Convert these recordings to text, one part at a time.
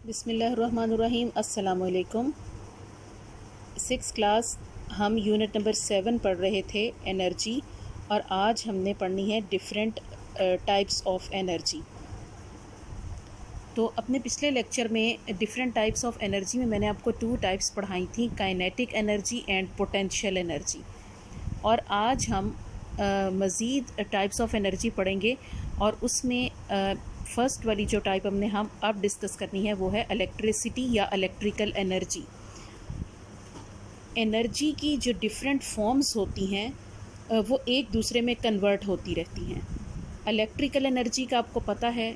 बिस्मिल्लाहिर्रहमानिर्रहीम। अस्सलामुअलैकुम। 6th class हम यूनिट नंबर 7 पढ़ रहे थे एनर्जी, और आज हमने पढ़नी है डिफरेंट टाइप्स ऑफ एनर्जी। तो अपने पिछले लेक्चर में डिफरेंट टाइप्स ऑफ एनर्जी में मैंने आपको 2 टाइप्स पढ़ाई थी, kinetic energy and potential energy. और आज हम मज़ीद टाइप्स ऑफ एनर्जी पढ़ेंगे, और उसमें फ़र्स्ट वाली जो टाइप हम अब डिस्कस करनी है वो है इलेक्ट्रिसिटी या इलेक्ट्रिकल एनर्जी। एनर्जी की जो डिफरेंट फॉर्म्स होती हैं वो एक दूसरे में कन्वर्ट होती रहती हैं। इलेक्ट्रिकल एनर्जी का आपको पता है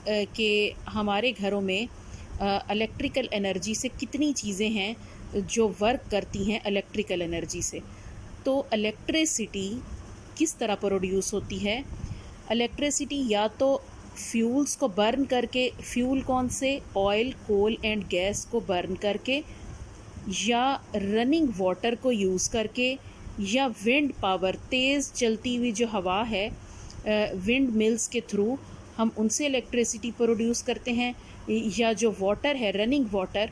कि हमारे घरों में इलेक्ट्रिकल एनर्जी से कितनी चीज़ें हैं जो वर्क करती हैं इलेक्ट्रिकल एनर्जी से। तो इलेक्ट्रिसिटी किस तरह प्रोड्यूस होती है? इलेक्ट्रिसिटी या तो फ्यूल्स को बर्न करके, फ्यूल कौन से? ऑयल, कोल एंड गैस को बर्न करके, या रनिंग वाटर को यूज़ करके, या विंड पावर, तेज़ चलती हुई जो हवा है विंड मिल्स के थ्रू हम उनसे इलेक्ट्रिसिटी प्रोड्यूस करते हैं, या जो वाटर है रनिंग वाटर,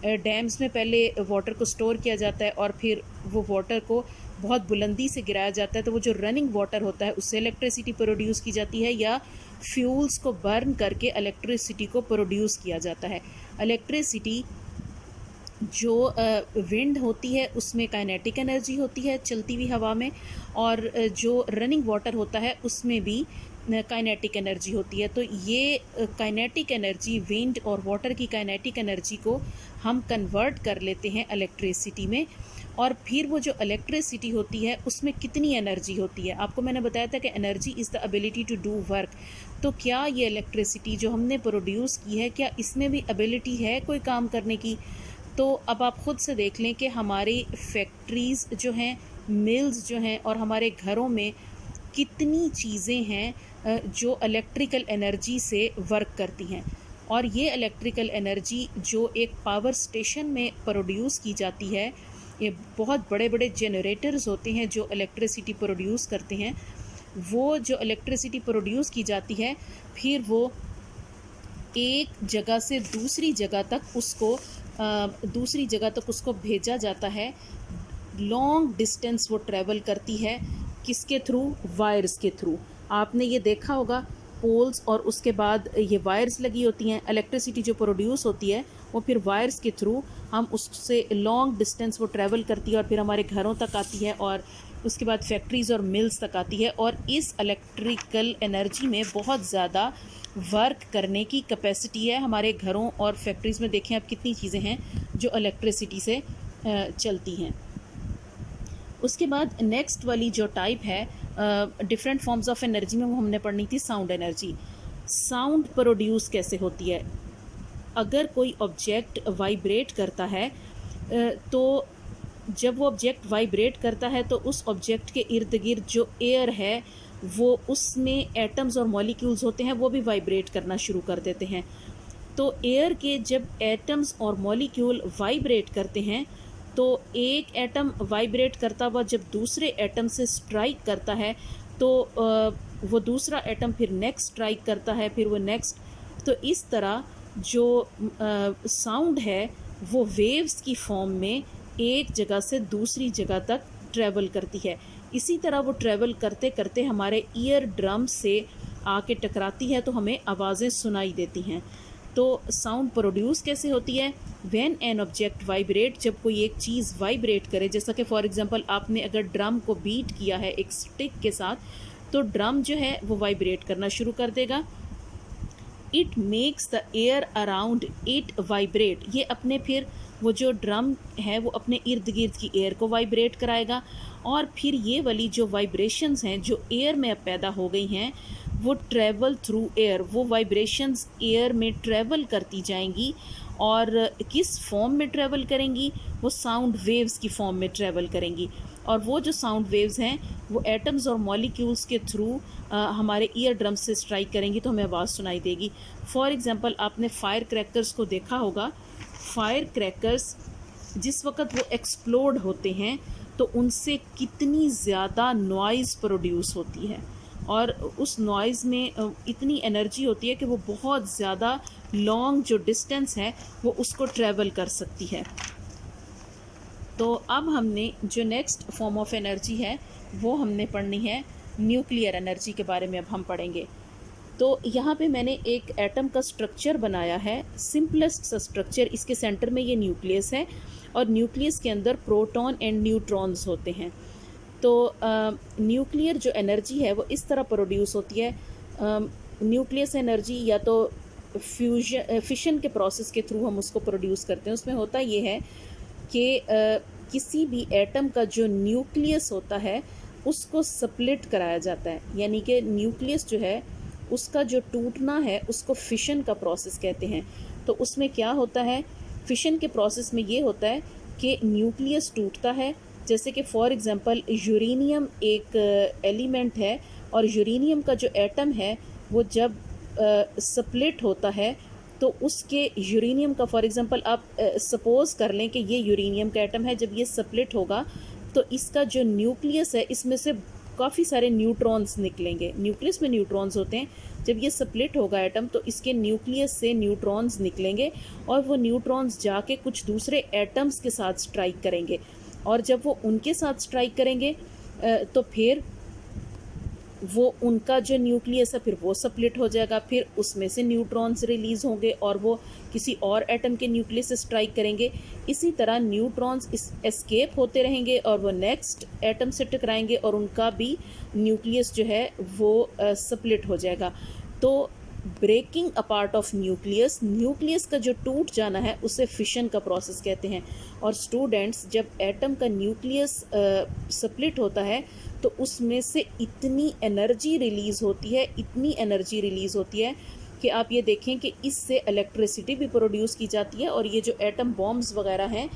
डैम्स में पहले वाटर को स्टोर किया जाता है और फिर वो वाटर को बहुत बुलंदी से गिराया जाता है, तो वो जो रनिंग वाटर होता है उससे इलेक्ट्रिसिटी प्रोड्यूस की जाती है, या फ्यूल्स को बर्न करके इलेक्ट्रिसिटी को प्रोड्यूस किया जाता है। इलेक्ट्रिसिटी जो विंड होती है उसमें काइनेटिक एनर्जी होती है चलती हुई हवा में, और जो रनिंग वाटर होता है उसमें भी काइनेटिक एनर्जी होती है। तो ये काइनेटिक एनर्जी, विंड और वाटर की काइनेटिक एनर्जी को हम कन्वर्ट कर लेते हैं इलेक्ट्रिसिटी में, और फिर वो जो इलेक्ट्रिसिटी होती है उसमें कितनी एनर्जी होती है। आपको मैंने बताया था कि energy is the ability to do work. तो क्या ये इलेक्ट्रिसिटी जो हमने प्रोड्यूस की है, क्या इसमें भी एबिलिटी है कोई काम करने की? तो अब आप ख़ुद से देख लें कि हमारी फैक्ट्रीज़ जो हैं, मिल्स जो हैं, और हमारे घरों में कितनी चीज़ें हैं जो इलेक्ट्रिकल एनर्जी से वर्क करती हैं। और ये इलेक्ट्रिकल एनर्जी जो एक पावर स्टेशन में प्रोड्यूस की जाती है, ये बहुत बड़े बड़े जनरेटर्स होते हैं जो इलेक्ट्रिसिटी प्रोड्यूस करते हैं। वो जो इलेक्ट्रिसिटी प्रोड्यूस की जाती है, फिर वो एक जगह से दूसरी जगह तक उसको भेजा जाता है। लॉन्ग डिस्टेंस वो ट्रैवल करती है, किसके थ्रू? वायर्स के थ्रू। आपने ये देखा होगा, पोल्स और उसके बाद ये वायर्स लगी होती हैं। इलेक्ट्रिसिटी जो प्रोड्यूस होती है वो फिर वायर्स के थ्रू हम उससे लॉन्ग डिस्टेंस वो ट्रैवल करती है और फिर हमारे घरों तक आती है, और उसके बाद फैक्ट्रीज़ और मिल्स तक आती है। और इस इलेक्ट्रिकल एनर्जी में बहुत ज़्यादा वर्क करने की कैपेसिटी है। हमारे घरों और फैक्ट्रीज़ में देखें आप कितनी चीज़ें हैं जो इलेक्ट्रिसिटी से चलती हैं। उसके बाद नेक्स्ट वाली जो टाइप है डिफरेंट फॉर्म्स ऑफ एनर्जी में, वो हमने पढ़नी थी साउंड एनर्जी। साउंड प्रोड्यूस कैसे होती है? अगर कोई ऑब्जेक्ट वाइब्रेट करता है तो जब वो ऑब्जेक्ट वाइब्रेट करता है तो उस ऑब्जेक्ट के इर्द गिर्द जो एयर है वो, उसमें एटम्स और मॉलिक्यूल्स होते हैं, वो भी वाइब्रेट करना शुरू कर देते हैं। तो एयर के जब एटम्स और मॉलिक्यूल वाइब्रेट करते हैं, तो एक एटम वाइब्रेट करता हुआ जब दूसरे एटम से स्ट्राइक करता है, तो वो दूसरा एटम फिर नेक्स्ट स्ट्राइक करता है, फिर वो नेक्स्ट। तो इस तरह जो साउंड है वो वेव्स की फॉर्म में एक जगह से दूसरी जगह तक ट्रैवल करती है। इसी तरह वो ट्रैवल करते करते हमारे ईयर ड्रम से आके टकराती है, तो हमें आवाज़ें सुनाई देती हैं। तो साउंड प्रोड्यूस कैसे होती है? व्हेन एन ऑब्जेक्ट वाइब्रेट, जब कोई एक चीज़ वाइब्रेट करे, जैसा कि फॉर एग्जांपल आपने अगर ड्रम को बीट किया है एक स्टिक के साथ, तो ड्रम जो है वो वाइब्रेट करना शुरू कर देगा। It makes the air around it vibrate, ये अपने फिर वो जो ड्रम है वो अपने इर्द गिर्द की एयर को वाइब्रेट कराएगा, और फिर ये वाली जो वाइब्रेशंस हैं जो एयर में अब पैदा हो गई हैं, वो ट्रैवल थ्रू एयर, वो वाइब्रेशंस एयर में ट्रैवल करती जाएंगी। और किस फॉर्म में ट्रैवल करेंगी? वो साउंड वेव्स की फॉर्म में ट्रैवल करेंगी। और वो जो साउंड वेव्स हैं वो एटम्स और मॉलिक्यूल्स के थ्रू हमारे ईयर ड्रम से स्ट्राइक करेंगी, तो हमें आवाज़ सुनाई देगी। फॉर एग्जांपल आपने फायर क्रैकर्स को देखा होगा। फायर क्रैकर्स जिस वक्त वो एक्सप्लोड होते हैं तो उनसे कितनी ज़्यादा नॉइज़ प्रोड्यूस होती है। और उस नॉइज़ में इतनी एनर्जी होती है कि वो बहुत ज़्यादा लॉन्ग जो डिस्टेंस है वो उसको ट्रैवल कर सकती है। तो अब हमने जो नेक्स्ट फॉर्म ऑफ एनर्जी है वो हमने पढ़नी है न्यूक्लियर एनर्जी के बारे में अब हम पढ़ेंगे। तो यहाँ पे मैंने एक एटम का स्ट्रक्चर बनाया है, सिंपलेस्ट सा स्ट्रक्चर। इसके सेंटर में ये न्यूक्लियस है और न्यूक्लियस के अंदर प्रोटॉन एंड न्यूट्रॉन्स होते हैं। तो न्यूक्लियर जो एनर्जी है वो इस तरह प्रोड्यूस होती है। न्यूक्लियस एनर्जी या तो फिशन के प्रोसेस के थ्रू हम उसको प्रोड्यूस करते हैं। उसमें होता ये है कि किसी भी एटम का जो न्यूक्लियस होता है उसको स्प्लिट कराया जाता है, यानी कि न्यूक्लियस जो है उसका जो टूटना है उसको फिशन का प्रोसेस कहते हैं। तो उसमें क्या होता है, फिशन के प्रोसेस में ये होता है कि न्यूक्लियस टूटता है। जैसे कि फॉर एग्जांपल यूरेनियम एक एलिमेंट है और यूरेनियम का जो एटम है वो जब स्प्लिट होता है तो उसके यूरेनियम का, फॉर एग्जांपल आप सपोज कर लें कि ये यूरेनियम का एटम है, जब ये स्प्लिट होगा तो इसका जो न्यूक्लियस है इसमें से काफ़ी सारे न्यूट्रॉन्स निकलेंगे। न्यूक्लियस में न्यूट्रॉन्स होते हैं। जब ये स्प्लिट होगा एटम तो इसके न्यूक्लियस से न्यूट्रॉन्स निकलेंगे और वो न्यूट्रॉन्स जाके कुछ दूसरे एटम्स के साथ स्ट्राइक करेंगे, और जब वो उनके साथ स्ट्राइक करेंगे तो फिर वो उनका जो न्यूक्लियस है फिर वो स्प्लिट हो जाएगा, फिर उसमें से न्यूट्रॉन्स रिलीज़ होंगे और वो किसी और एटम के न्यूक्लियस से स्ट्राइक करेंगे। इसी तरह न्यूट्रॉन्स एस्केप होते रहेंगे और वो नेक्स्ट एटम से टकराएंगे और उनका भी न्यूक्लियस जो है वो स्प्लिट हो जाएगा। तो breaking apart of nucleus, nucleus का जो टूट जाना है उसे फिशन का प्रोसेस कहते हैं। और स्टूडेंट्स, जब एटम का न्यूक्लियस स्प्लिट होता है तो उसमें से इतनी एनर्जी रिलीज़ होती है, इतनी एनर्जी रिलीज़ होती है कि आप ये देखें कि इससे इलेक्ट्रिसिटी भी प्रोड्यूस की जाती है। और ये जो एटम बॉम्ब्स वगैरह हैं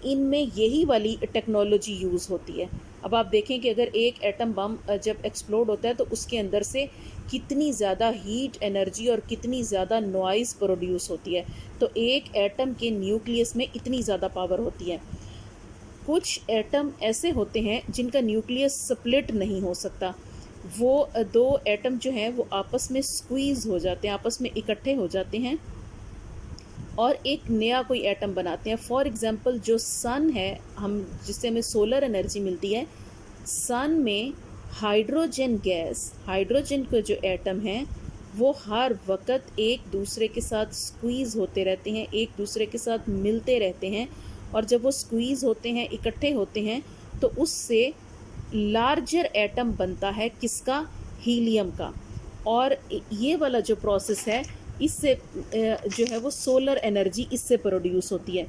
इनमें यही वाली टेक्नोलॉजी यूज़ होती है। अब आप देखें कि अगर एक एटम बम जब एक्सप्लोड होता है तो उसके अंदर से कितनी ज़्यादा हीट एनर्जी और कितनी ज़्यादा नॉइज़ प्रोड्यूस होती है। तो एक एटम के न्यूक्लियस में इतनी ज़्यादा पावर होती है। कुछ एटम ऐसे होते हैं जिनका न्यूक्लियस स्प्लिट नहीं हो सकता। वो दो एटम जो हैं वो आपस में स्क्वीज़ हो जाते हैं, आपस में इकट्ठे हो जाते हैं और एक नया कोई एटम बनाते हैं। फॉर एग्ज़ाम्पल जो सन है, हम जिससे हमें सोलर एनर्जी मिलती है, सन में हाइड्रोजन गैस, हाइड्रोजन के जो एटम हैं वो हर वक्त एक दूसरे के साथ स्क्वीज़ होते रहते हैं, एक दूसरे के साथ मिलते रहते हैं। और जब वो स्क्वीज़ होते हैं, इकट्ठे होते हैं, तो उससे लार्जर एटम बनता है, किसका? हीलियम का। और ये वाला जो प्रोसेस है इससे जो है वो सोलर एनर्जी इससे प्रोड्यूस होती है।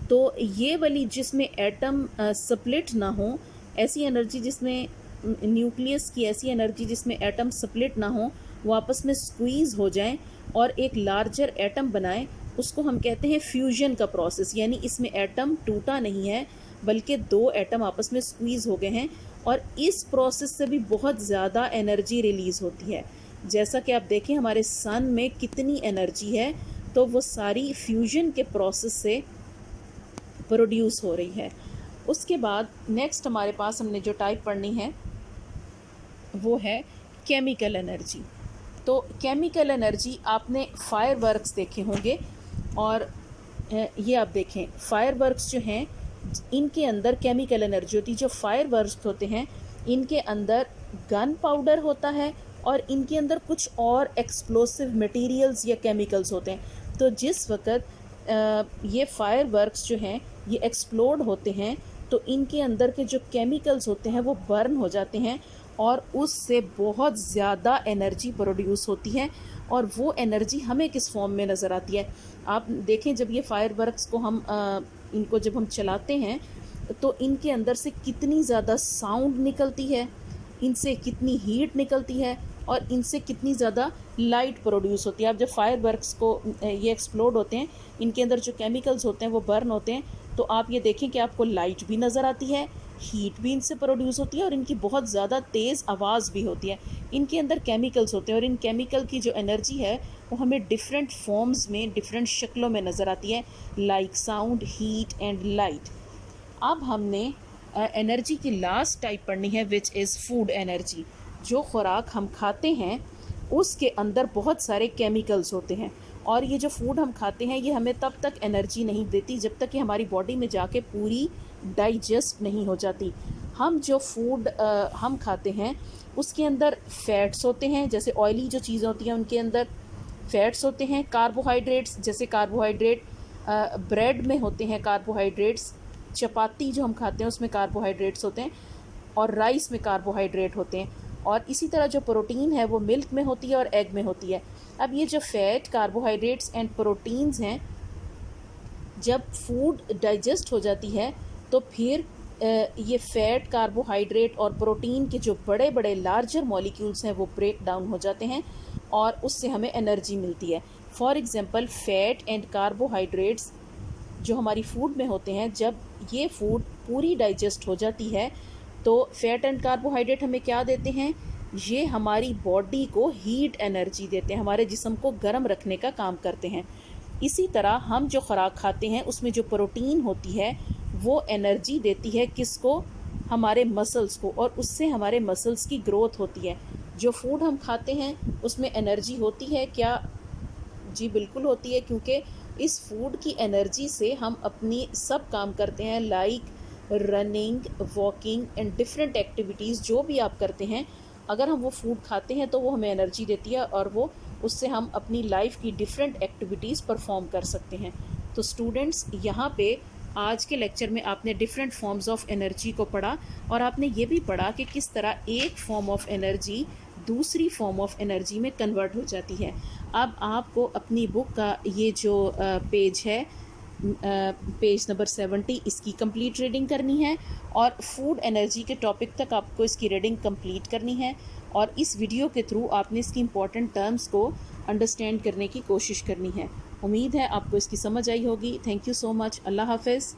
तो ये वाली जिसमें एटम स्प्लिट ना हो, ऐसी एनर्जी जिसमें न्यूक्लियस की ऐसी एनर्जी जिसमें एटम स्प्लिट ना हो, वो आपस में स्क्वीज़ हो जाएं और एक लार्जर एटम बनाएं, उसको हम कहते हैं फ्यूजन का प्रोसेस। यानी इसमें एटम टूटा नहीं है बल्कि दो एटम आपस में स्क्वीज़ हो गए हैं और इस प्रोसेस से भी बहुत ज़्यादा एनर्जी रिलीज़ होती है। जैसा कि आप देखें हमारे सन में कितनी एनर्जी है, तो वो सारी फ्यूजन के प्रोसेस से प्रोड्यूस हो रही है। उसके बाद नेक्स्ट हमारे पास हमने जो टाइप पढ़नी है वो है केमिकल एनर्जी। तो केमिकल एनर्जी, आपने फायरवर्क्स देखे होंगे और ये आप देखें फायरवर्क्स जो हैं इनके अंदर केमिकल एनर्जी होती है। जो फायरवर्क्स होते हैं इनके अंदर गन पाउडर होता है और इनके अंदर कुछ और एक्सप्लोसिव मटेरियल्स या केमिकल्स होते हैं। तो जिस वक्त ये फायरवर्क्स जो हैं ये एक्सप्लोड होते हैं तो इनके अंदर के जो केमिकल्स होते हैं वो बर्न हो जाते हैं और उससे बहुत ज़्यादा एनर्जी प्रोड्यूस होती है। और वो एनर्जी हमें किस फॉर्म में नज़र आती है, आप देखें जब ये फायरवर्क्स को हम इनको जब हम चलाते हैं तो इनके अंदर से कितनी ज़्यादा साउंड निकलती है, इनसे कितनी हीट निकलती है और इनसे कितनी ज़्यादा लाइट प्रोड्यूस होती है। अब जब फायरवर्क्स को ये एक्सप्लोड होते हैं, इनके अंदर जो केमिकल्स होते हैं वो बर्न होते हैं, तो आप ये देखें कि आपको लाइट भी नज़र आती है, हीट भी इनसे प्रोड्यूस होती है और इनकी बहुत ज़्यादा तेज़ आवाज़ भी होती है। इनके अंदर केमिकल्स होते हैं और इन केमिकल की जो एनर्जी है वो हमें डिफरेंट फॉर्म्स में, डिफरेंट शक्लों में नज़र आती है, like sound, heat and light. अब हमने एनर्जी की लास्ट टाइप पढ़नी है विच इज़ फूड एनर्जी। जो खुराक हम खाते हैं उसके अंदर बहुत सारे केमिकल्स होते हैं, और ये जो फूड हम खाते हैं ये हमें तब तक एनर्जी नहीं देती जब तक कि हमारी बॉडी में जाके पूरी डाइजेस्ट नहीं हो जाती। हम जो फूड हम खाते हैं उसके अंदर फैट्स होते हैं, जैसे ऑयली जो चीज़ें होती हैं उनके अंदर फैट्स होते हैं। कार्बोहाइड्रेट्स, जैसे कार्बोहाइड्रेट ब्रेड में होते हैं कार्बोहाइड्रेट्स, चपाती जो हम खाते हैं उसमें कार्बोहाइड्रेट्स होते हैं, और राइस में कार्बोहाइड्रेट होते हैं। और इसी तरह जो प्रोटीन है वो मिल्क में होती है और एग में होती है। अब ये जो फैट, कार्बोहाइड्रेट्स एंड प्रोटीन्स हैं, जब फूड डाइजेस्ट हो जाती है तो फिर ये फैट, कार्बोहाइड्रेट और प्रोटीन के जो बड़े बड़े लार्जर मॉलिक्यूल्स हैं वो ब्रेक डाउन हो जाते हैं और उससे हमें एनर्जी मिलती है। For example fat and carbohydrates जो हमारी फूड में होते हैं, जब ये फूड पूरी डाइजेस्ट हो जाती है तो फैट एंड कार्बोहाइड्रेट हमें क्या देते हैं, ये हमारी बॉडी को हीट एनर्जी देते हैं, हमारे जिस्म को गर्म रखने का काम करते हैं। इसी तरह हम जो खुराक खाते हैं उसमें जो प्रोटीन होती है वो एनर्जी देती है किसको, हमारे मसल्स को, और उससे हमारे मसल्स की ग्रोथ होती है। जो फूड हम खाते हैं उसमें एनर्जी होती है क्या? जी बिल्कुल होती है, क्योंकि इस फूड की एनर्जी से हम अपनी सब काम करते हैं, like running, walking and different activities जो भी आप करते हैं। अगर हम वो फूड खाते हैं तो वो हमें एनर्जी देती है और वो उससे हम अपनी लाइफ की डिफरेंट एक्टिविटीज़ परफॉर्म कर सकते हैं। तो स्टूडेंट्स, यहाँ पे आज के लेक्चर में आपने डिफरेंट फॉर्म्स ऑफ एनर्जी को पढ़ा, और आपने ये भी पढ़ा कि किस तरह एक फॉर्म ऑफ एनर्जी दूसरी फॉर्म ऑफ एनर्जी में कन्वर्ट हो जाती है। अब आपको अपनी बुक का ये जो पेज है, पेज नंबर 70, इसकी कंप्लीट रीडिंग करनी है, और फूड एनर्जी के टॉपिक तक आपको इसकी रीडिंग कंप्लीट करनी है, और इस वीडियो के थ्रू आपने इसकी इम्पॉर्टेंट टर्म्स को अंडरस्टैंड करने की कोशिश करनी है। उम्मीद है आपको इसकी समझ आई होगी। Thank you so much. अल्लाह हाफ़िज़।